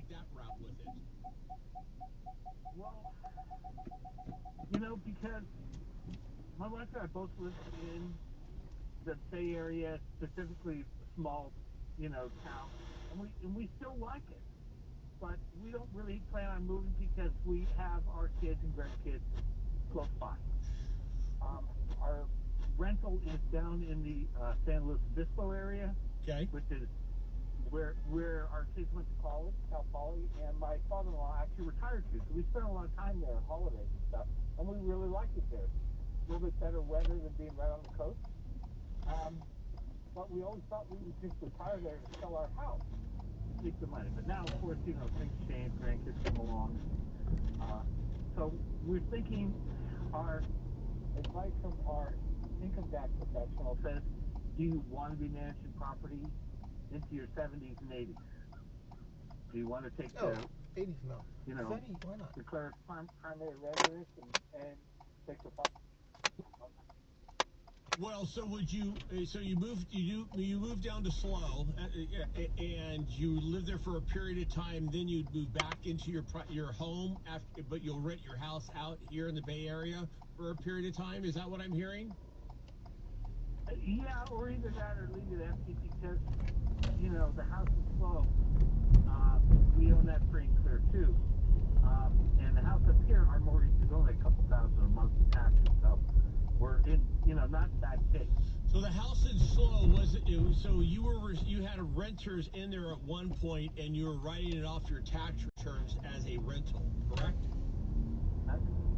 take that route with it? Well, because my wife and I both live in the Bay Area, specifically small, town, and we still like it. But we don't really plan on moving because we have our kids and grandkids close by. Our rental is down in the San Luis Obispo area, Okay. which is where our kids went to college, Cal Poly, and my father-in-law actually retired to. So we spent a lot of time there on holidays and stuff, and we really like it there. A little bit better weather than being right on the coast. Um, but we always thought we would just retire there and sell our house, keep the money. But now, of course, things change. Grandkids come along. Uh, so we're thinking our advice from our income tax professional says, do you want to be managing property into your 70s and 80s? Do you want to take Oh, the, 80s no. you know, 70s, why not? declare primary residence and take the Well, so would you? So you moved down to SLO, and you lived there for a period of time. Then you'd move back into your home after, but you'll rent your house out here in the Bay Area for a period of time. Is that what I'm hearing? Yeah, or either that or leave it empty because, the house is slow. We own that free and clear too. And the house up here, our mortgage is only a couple thousand a month in taxes. So we're in, not in bad shape. So the house in SLO so you had renters in there at one point, and you were writing it off your tax returns as a rental, correct?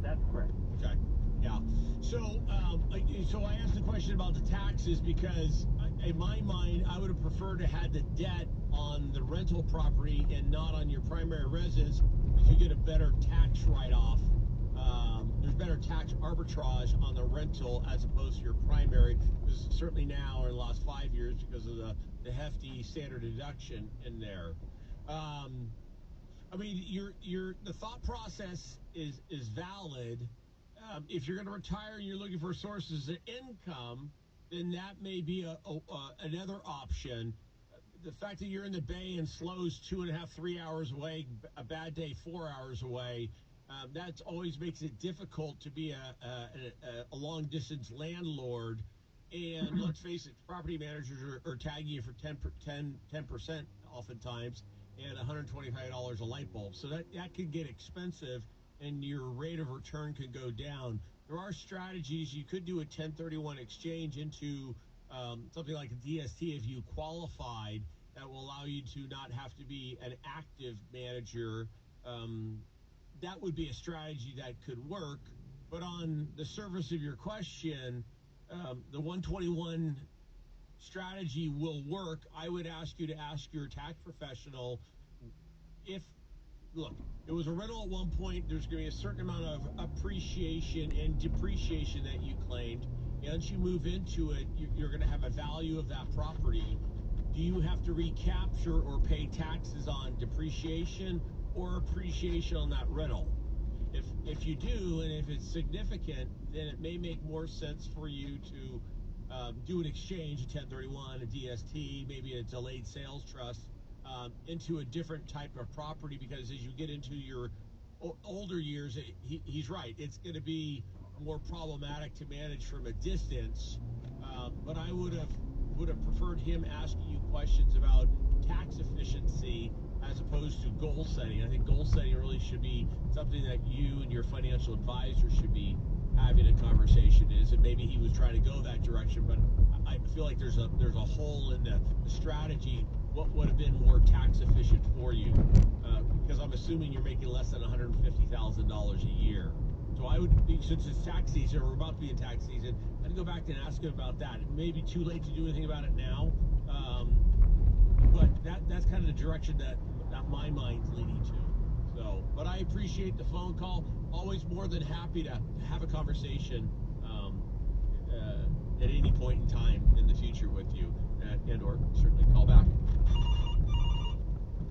That's correct. Okay. Yeah. So I asked the question about the taxes because in my mind, I would have preferred to had the debt on the rental property and not on your primary residence because you get a better tax write-off. There's better tax arbitrage on the rental as opposed to your primary. Because certainly now, in the last 5 years, because of the hefty standard deduction in there. I mean, the thought process is valid. If you're going to retire and you're looking for sources of income, then that may be another option. The fact that you're in the Bay and SLO's 2.5, 3 hours away, a bad day 4 hours away, that always makes it difficult to be a long distance landlord. And let's face it, property managers are tagging you for 10% oftentimes and $125 a light bulb. So that could get expensive and your rate of return could go down. There are strategies. You could do a 1031 exchange into something like a DST if you qualified that will allow you to not have to be an active manager. That would be a strategy that could work. But on the surface of your question, the 121 strategy will work. I would ask you to ask your tax professional if, look, it was a rental at one point. There's going to be a certain amount of appreciation and depreciation that you claimed. Once you move into it, you're going to have a value of that property. Do you have to recapture or pay taxes on depreciation or appreciation on that rental? If you do, and if it's significant, then it may make more sense for you to do an exchange, a 1031, a DST, maybe a delayed sales trust, into a different type of property, because as you get into your older years, he's right. It's going to be more problematic to manage from a distance. But I would have preferred him asking you questions about tax efficiency as opposed to goal setting. I think goal setting really should be something that you and your financial advisor should be having a conversation. Is it maybe he was trying to go that direction, but I feel like there's a hole in the strategy. What would have been more tax efficient for you? Because I'm assuming you're making less than $150,000 a year. So I would, since it's tax season, or we're about to be in tax season, I'd go back and ask him about that. It may be too late to do anything about it now, but that's kind of the direction that my mind's leading to. So, but I appreciate the phone call. Always more than happy to have a conversation at any point in time in the future with you, and or certainly call back.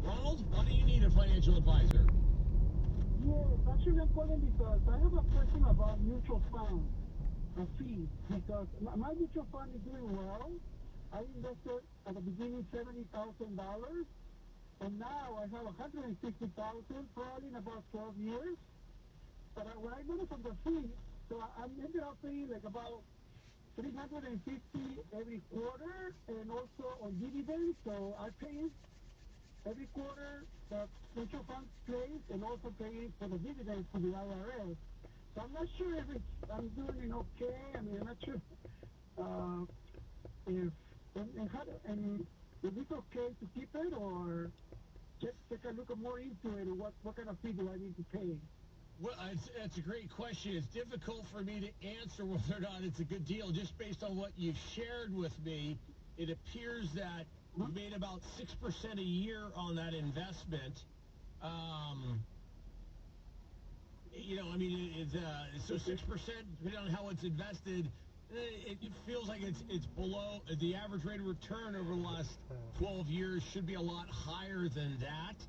Ronald, why do you need a financial advisor? Yes, actually I'm calling because I have a question about mutual funds and fees, because my mutual fund is doing well. I invested at the beginning $70,000, and now I have 150,000 probably in about 12 years. But when I noticed on the fee, so I ended up paying like about 350 every quarter, and also on dividends. So I pay every quarter the mutual funds pays, and also paying for the dividends to the IRS. So I'm not sure if I'm doing it okay. I mean, I'm not sure if and is it okay to keep it, or just take a look more into it, and what kind of fee do I need to pay? Well, it's a great question. It's difficult for me to answer whether or not it's a good deal just based on what you've shared with me. It appears that you made about 6% a year on that investment. I mean, so 6%, depending on how it's invested, it feels like it's below the average rate of return over the last 12 years should be a lot higher than that.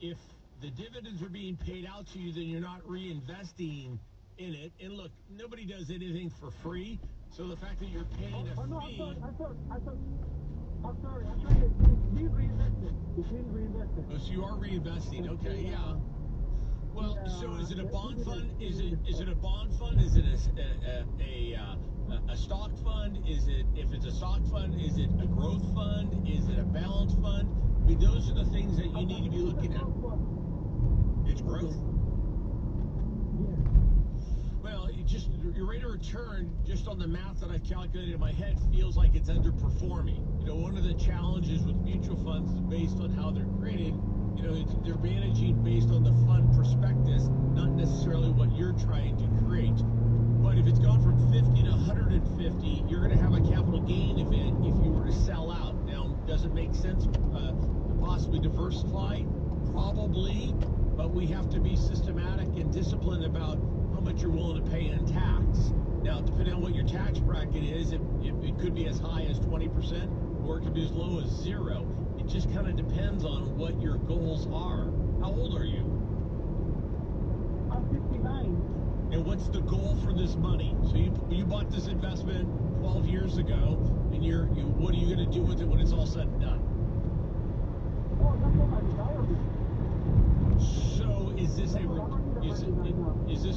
If the dividends are being paid out to you, then you're not reinvesting in it. And look, nobody does anything for free. So the fact that you're paying a fee... I'm sorry. It's being reinvested. Oh, so you are reinvesting. Okay, yeah. Well, so is it a bond fund? Is it a bond fund? Is it a stock fund? Is it, if it's a stock fund, is it a growth fund? Is it a balanced fund? I mean, those are the things that you need to be looking at. It's growth. Well, your rate of return, just on the math that I've calculated in my head, feels like it's underperforming. One of the challenges with mutual funds is based on how they're created. They're managing based on the fund prospectus, not necessarily what you're trying to create. But if it's gone from 50 to 150, you're going to have a capital gain event if you were to sell out. Now, does it make sense to possibly diversify? Probably, but we have to be systematic and disciplined about how much you're willing to pay in tax. Now, depending on what your tax bracket is, it could be as high as 20%, or it could be as low as 0. It just kind of depends on what your goals are. How old are you? I'm 59. And what's the goal for this money? So you bought this investment 12 years ago, and what are you going to do with it when it's all said and done? Oh, that's for my retirement. So is this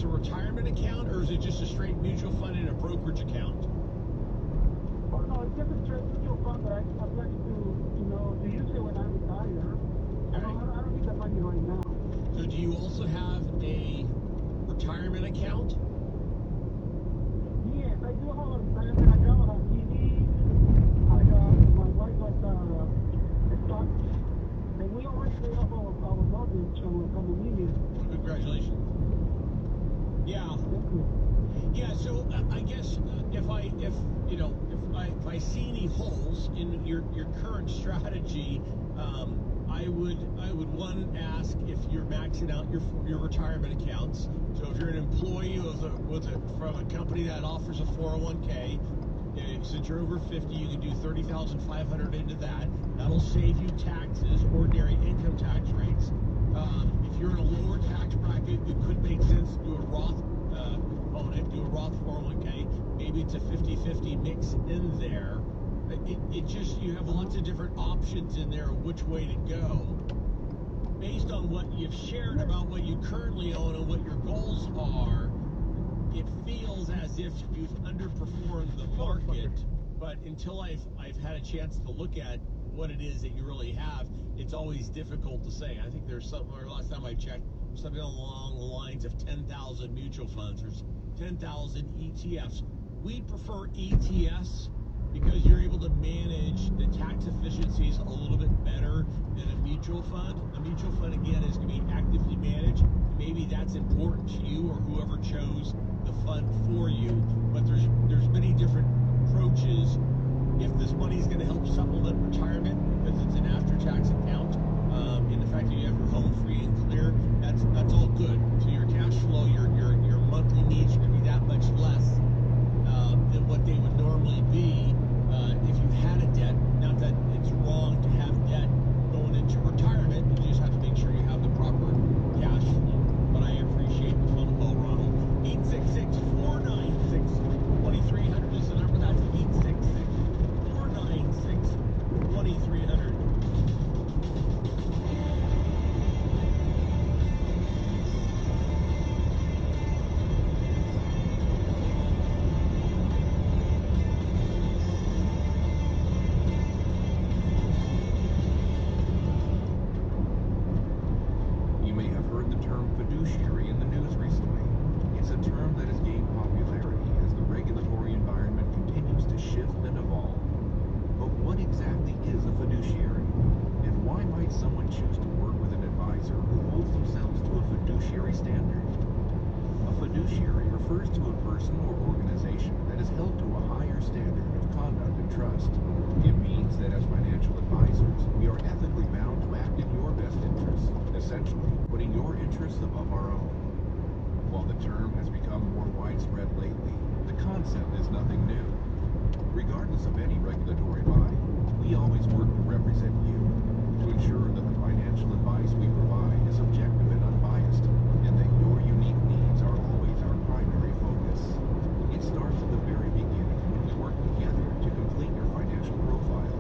a retirement account, or is it just a straight mutual fund and a brokerage account? Oh no, it's just a straight mutual fund that I'm planning to use it when I retire. I don't need the money right now. So do you also have a retirement account? Yes, I do have a retirement account. I have TVs. My wife has stocks. And we already paid off our mortgage on a condominium. Congratulations. Yeah. Yeah, so I guess if I see any holes in your current strategy, I would one ask if you're maxing out your retirement accounts. So if you're an employee from a company that offers a 401k, since you're over 50, you can do $30,500 into that. That'll save you taxes, ordinary income tax rates. If you're in a lower tax bracket, it could make sense to do a Roth component, do a Roth 401k. Maybe it's a 50-50 mix in there. You have lots of different options in there which way to go. Based on what you've shared about what you currently own and what your goals are, it feels as if you've underperformed the market, but until I've had a chance to look at what it is that you really have, it's always difficult to say. I think there's somewhere, last time I checked, something along the lines of 10,000 mutual funds. There's 10,000 ETFs. We prefer ETFs because you're able to manage the tax efficiencies a little bit better than a mutual fund. A mutual fund, again, is going to be actively managed. Maybe that's important to you or whoever chose the fund for you, but there's many different approaches. If this money is going to help supplement retirement because it's an after-tax account, and the fact that you have your home free and clear, that's all good. So your cash flow, your monthly needs are going to be that much less than what they would normally be if you had a debt. Not that it's wrong to have debt going into retirement, you just have to make sure you have the proper cash flow. But I appreciate the phone call, Ronald. 866-496-2300 is the number. That's 866-496-2300. term fiduciary in the news recently. It's a term that has gained popularity as the regulatory environment continues to shift and evolve. But what exactly is a fiduciary? And why might someone choose to work with an advisor who holds themselves to a fiduciary standard? A fiduciary refers to a person or organization that is held to a higher standard of conduct and trust. It means that as financial advisors, we are ethically bound to act in your best interests, essentially putting your interests above our own. While the term has become more widespread lately, the concept is nothing new. Regardless of any regulatory body, we always work to represent you, to ensure that the financial advice we provide is objective and unbiased, and that your unique needs are always our primary focus. It starts at the very beginning when we work together to complete your financial profile.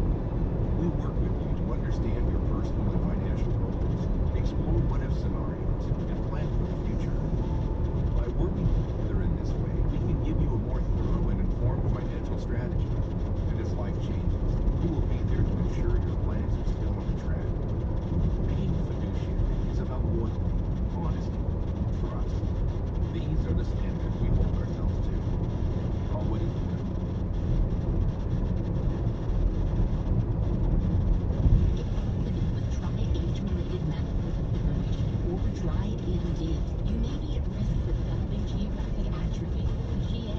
We work with you to understand your personal and financial goals, explore what-if scenarios, and plan for the future. By working together in this way, we can give you a more thorough and informed financial strategy. And as life changes, we will be there to ensure your plans are still on track. Being a fiduciary is about loyalty, honesty, and trust. These are the standards we hold ourselves to. Always remember. With dry age-related medical information or dry AMD, you may be at risk for developing geographic atrophy, GA.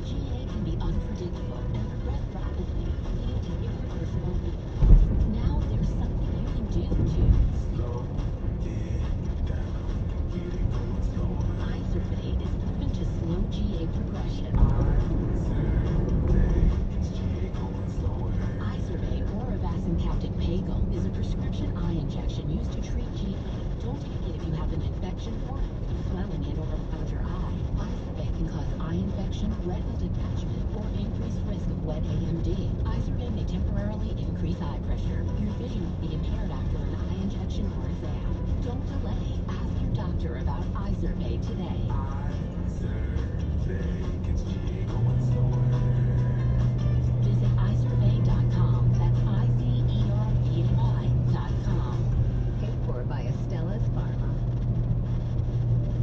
GA can be unpredictable and progress rapidly, leading to irreversible weakness. Now there's something you can do to Slow it down, get it going slower. Izervay is proven to slow GA progression. Izervay or avacincaptad pagel is a prescription eye injection used to treat GA. Don't take it if you have an infection or swelling in or around your eye. Izervay can cause eye infection, retinal detachment, or increased risk of wet AMD. Izervay may temporarily increase eye pressure. Your vision will be impaired after an eye injection or exam. Don't delay. Ask your doctor about Izervay today. Visit Izervay.com. That's IZERVAY.com. Paid for by Astellas Pharma.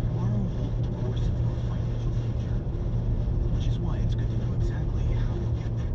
Tomorrow holds the force of your financial future, which is why it's good to know exactly how to get there.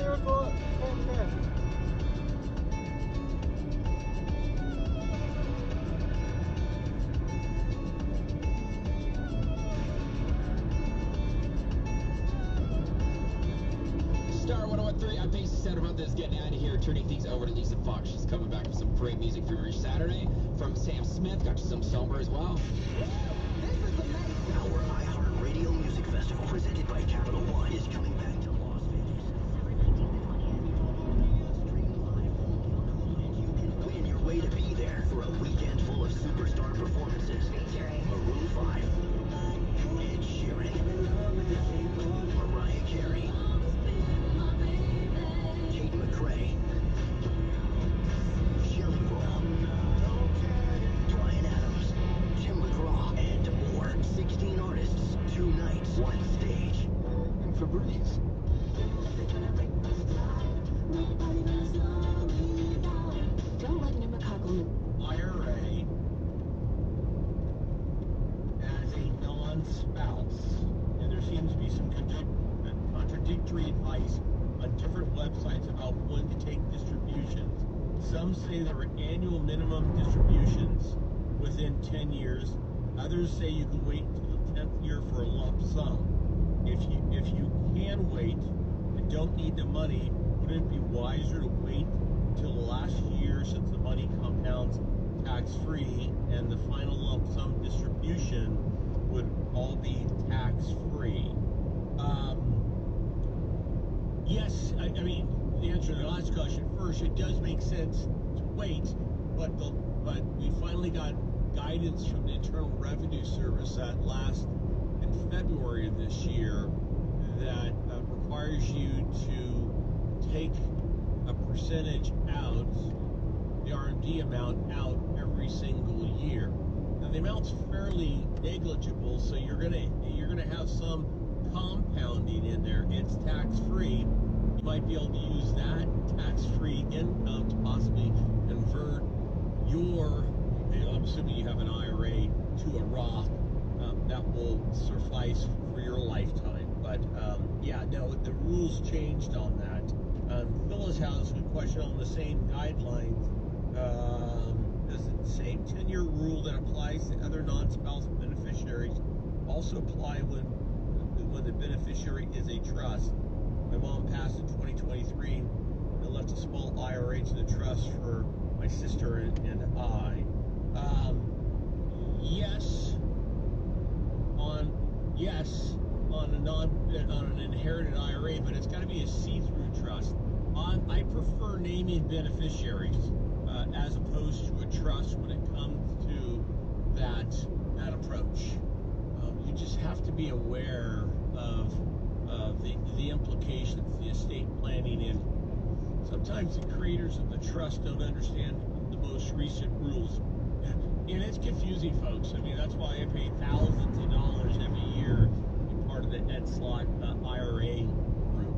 you're good. Okay. Star 101.3, I'm Pace Center about this, getting out of here, turning things over to Lisa Fox. She's coming back with some great music for your Saturday. From Sam Smith, got you some Somber as well. This is amazing. Our iHeartRadio Music Festival, presented by Capital One, is coming back to Las Vegas. December 19th to 20th. Stream live from Hulu, and you can win your way to be there for a weekend full of superstar performances. Featuring Maroon 5, Ed Sheeran, Mariah Carey, Kate McRae, Shelley Roll, Bryan Adams, Tim McGraw, and more. 16 artists, 2 nights, 1 stage. And Febreze. Don't let pneumococcal IRA as a non-spouse, and there seems to be some contradictory advice on different websites about when to take distributions. Some say there are annual minimum distributions within 10 years. Others say you can wait until the 10th year for a lump sum. If you can wait and don't need the money, wouldn't it be wiser to wait until the last year, since the money compounds tax-free and the final lump sum distribution would all be tax-free? Yes, I mean, the answer to the last question first, it does make sense to wait, but we finally got guidance from the Internal Revenue Service that last in February of this year that requires you to take a percentage out, the RMD amount out every single year. Now the amount's fairly negligible, so you're gonna have some compounding in there. It's tax-free. You might be able to use that tax-free income to possibly convert your, I'm assuming you have an IRA, to a Roth that will suffice for your lifetime. But yeah, no, the rules changed on that. Phyllis has a question on the same guidelines. Does the same 10-year rule that applies to other non-spouse beneficiaries also apply when the beneficiary is a trust? My mom passed in 2023 and left a small IRA to the trust for my sister and I. Yes on an inherited IRA, but it's got to be a see-through trust. I prefer naming beneficiaries as opposed to a trust when it comes to that approach. You just have to be aware of the implications, the estate planning, and sometimes the creators of the trust don't understand the most recent rules. And it's confusing, folks. I mean, that's why I pay thousands of dollars every year to be part of the Ed Slott IRA group.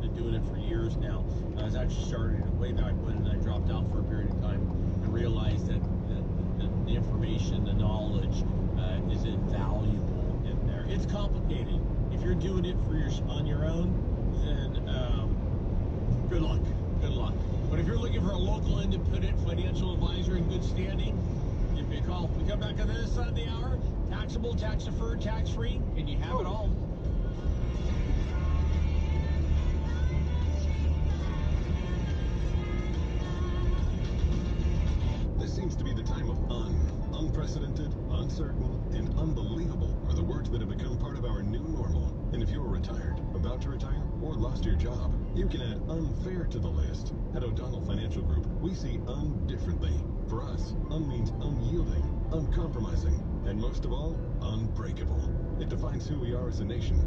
Been doing it for years now. I was actually started it way back when, and I dropped out for a period of time and realized that the information, the knowledge is invaluable in there. It's complicated. If you're doing it on your own, then good luck. Good luck. But if you're looking for a local independent financial advisor in good standing, give me a call. We come back on the other side of the hour. Taxable, tax deferred, tax free, and you have it all. This seems to be the time of unprecedented, uncertain, and unbelievable are the words that have become part of our new normal. And if you're retired, about to retire, or lost your job, you can add unfair to the list. At O'Donnell Financial Group, we see differently. For us, means unyielding, uncompromising, and most of all, unbreakable. It defines who we are as a nation.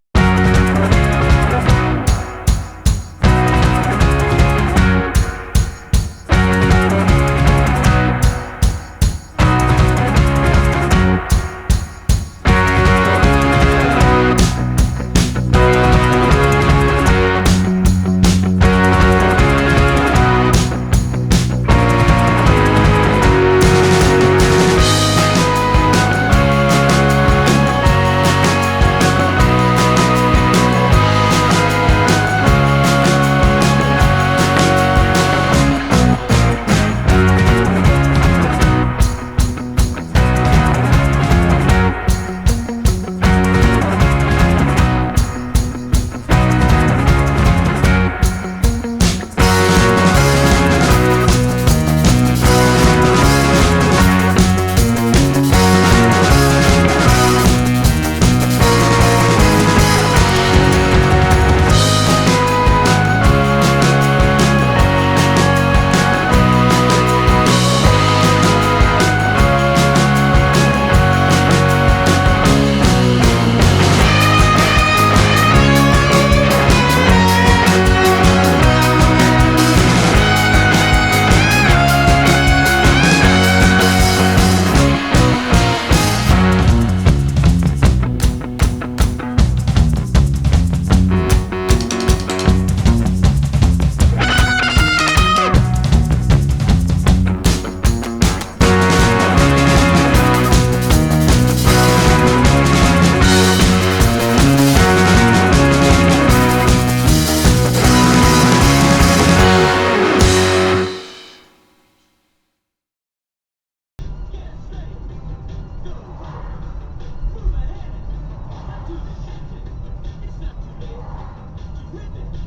with it.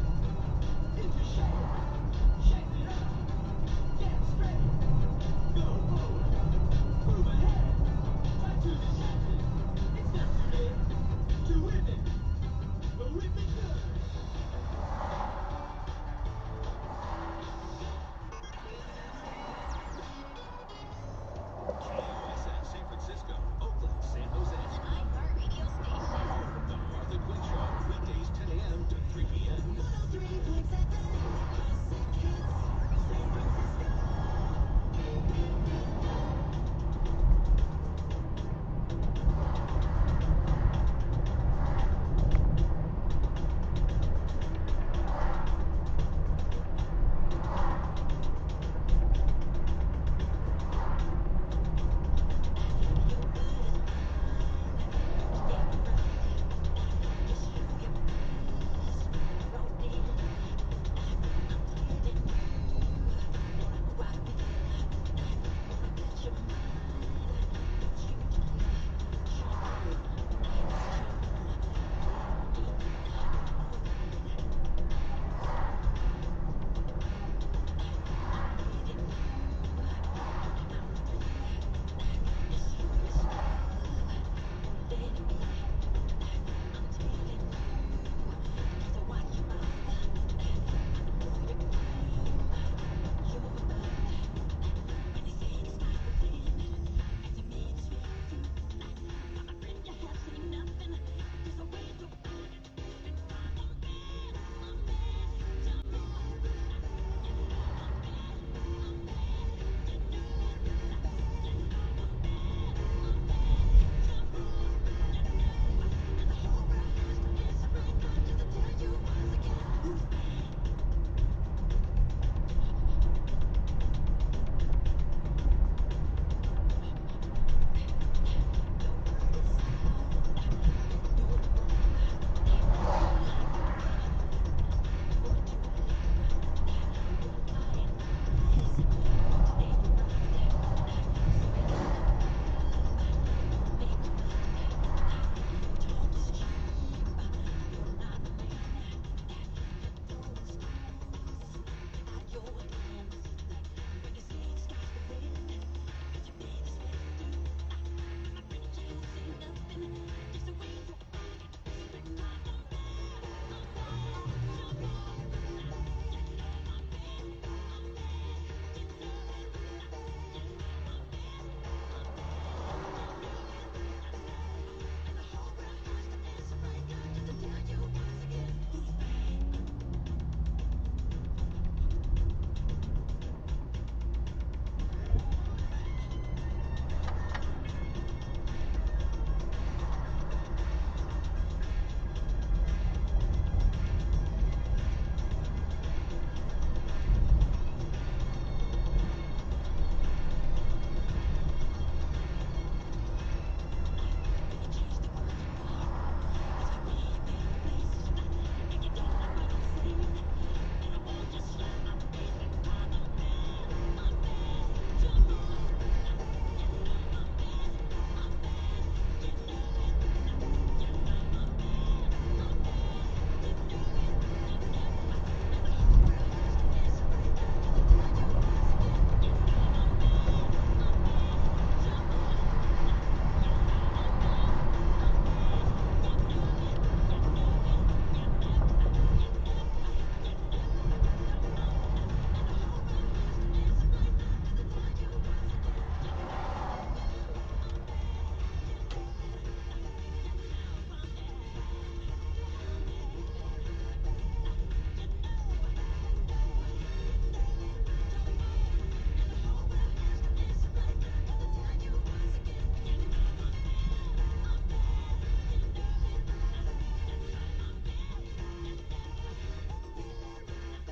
If you're shy,